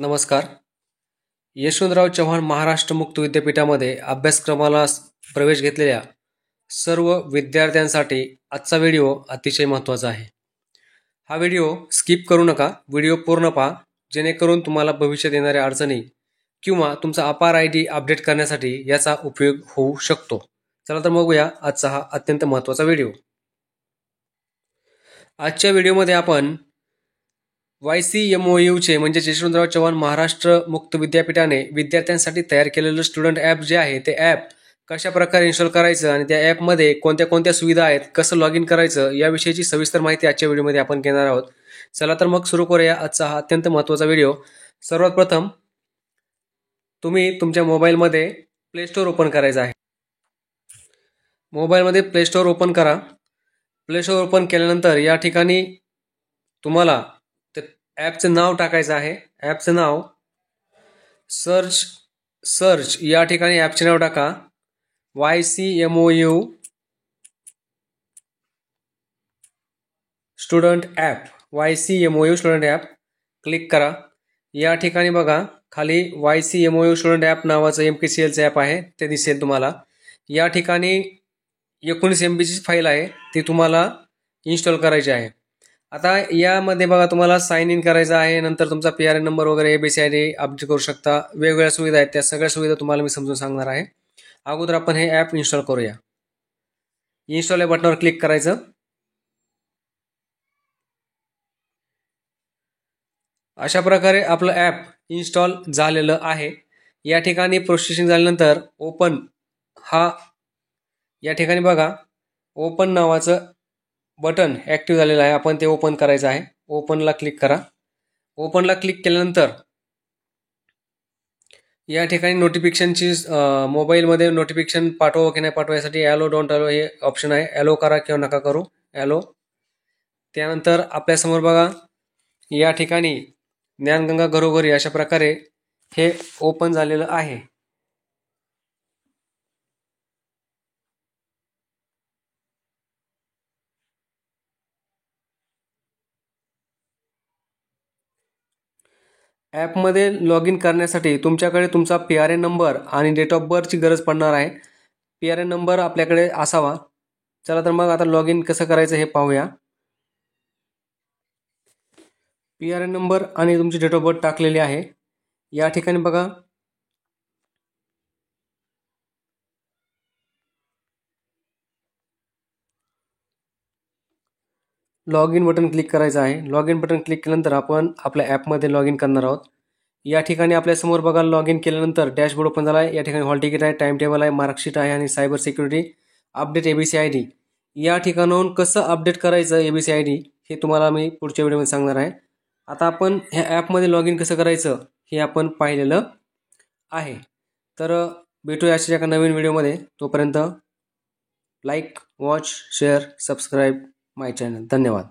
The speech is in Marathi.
नमस्कार. यशवंतराव चव्हाण महाराष्ट्र मुक्त विद्यापीठामध्ये अभ्यासक्रमाला प्रवेश घेतलेल्या सर्व विद्यार्थ्यांसाठी आजचा व्हिडिओ अतिशय महत्त्वाचा आहे. हा व्हिडिओ स्किप करू नका, व्हिडिओ पूर्ण पहा, जेणेकरून तुम्हाला भविष्यात येणाऱ्या अडचणी किंवा तुमचा अपार ID अपडेट करण्यासाठी याचा उपयोग होऊ शकतो. चला तर बघूया आजचा हा अत्यंत महत्त्वाचा व्हिडिओ. आजच्या व्हिडिओमध्ये आपण YCMOU म्हणजे यशवंतराव चव्हाण महाराष्ट्र मुक्त विद्यापीठाने विद्यार्थ्यांसाठी तयार केलेलं स्टुडंट ॲप जे आहे ते ॲप कशा प्रकारे इन्स्टॉल करायचं आणि त्या ॲपमध्ये कोणत्या कोणत्या सुविधा आहेत, कसं लॉग इन करायचं याविषयीची सविस्तर माहिती आजच्या व्हिडिओमध्ये आपण घेणार आहोत. चला तर मग सुरू करूया आजचा हा अत्यंत महत्त्वाचा व्हिडिओ. सर्वात प्रथम तुम्ही तुमच्या मोबाईलमध्ये प्ले स्टोअर ओपन करायचं आहे. मोबाईलमध्ये प्ले स्टोअर ओपन करा. प्ले स्टोअर ओपन केल्यानंतर या ठिकाणी तुम्हाला ॲपचं नाव टाकायचं आहे. ॲपचं नाव सर्च या ठिकाणी ॲपचे नाव टाका. YCMOU student app. YCMOU student app click करा. या ठिकाणी बघा खाली YCMOU स्टुडंट ॲप नावाचं MKCLचं ॲप आहे ते दिसेल तुम्हाला. या ठिकाणी 19 MBची फाईल आहे ती तुम्हाला इन्स्टॉल करायची आहे. आता यामध्ये बघा तुम्हाला साइन इन करायचं आहे. नंतर तुमचा PRN नंबर वगैरे ABCID अपडेट करू शकता. वेगवेगळ्या सुविधा आहेत, त्या सगळ्या सुविधा तुम्हाला मी समजून सांगणार आहे. अगोदर आपण हे ॲप इन्स्टॉल करूया. इन्स्टॉल या बटनावर क्लिक करायचं. अशा प्रकारे आपलं ॲप इन्स्टॉल झालेलं आहे. या ठिकाणी प्रोसेसिंग झाल्यानंतर ओपन या ठिकाणी बघा ओपन नावाचं बटन ॲक्टिव्ह झालेलं आहे. आपण ते ओपन करायचं आहे. ओपनला क्लिक करा. ओपनला क्लिक केल्यानंतर या ठिकाणी नोटिफिकेशनची मोबाईलमध्ये नोटिफिकेशन पाठवा की नाही पाठवा यासाठी ॲलो डोंट ॲलो हे ऑप्शन आहे. ॲलो करा किंवा नका करू. ॲलो. त्यानंतर आपल्यासमोर बघा या ठिकाणी ज्ञानगंगा घरोघरी अशा प्रकारे हे ओपन झालेलं आहे. ॲपमध्ये लॉग इन करण्यासाठी तुमच्याकडे तुमचा PRN नंबर आणि डेट ऑफ बर्थची गरज पडणार आहे. PRN नंबर आपल्याकडे असावा. चला तर मग आता लॉग इन कसं करायचं हे पाहूया. PRN नंबर आणि तुमची डेट ऑफ बर्थ टाकलेली आहे. या ठिकाणी बघा लॉग इन बटन क्लिक करायचं आहे. लॉग इन बटन क्लिक केल्यानंतर आपण आपल्या ॲपमध्ये लॉग इन करणार आहोत. या ठिकाणी आपल्यासमोर बघा लॉग इन केल्यानंतर डॅशबोर्ड ओपन झाला आहे. या ठिकाणी हॉल तिकीट आहे, टाइम टेबल आहे, मार्कशीट आहे आणि सायबर सिक्युरिटी अपडेट ABCID. या ठिकाणाहून कसं अपडेट करायचं ABCID हे तुम्हाला मी पुढच्या व्हिडिओमध्ये सांगणार आहे. आता आपण ह्या ॲपमध्ये लॉग इन कसं करायचं हे आपण पाहिलेलं आहे. तर भेटूया अशाच एका नवीन व्हिडिओमध्ये. तोपर्यंत लाईक, वॉच, शेअर, सबस्क्राईब माय चॅनल. धन्यवाद.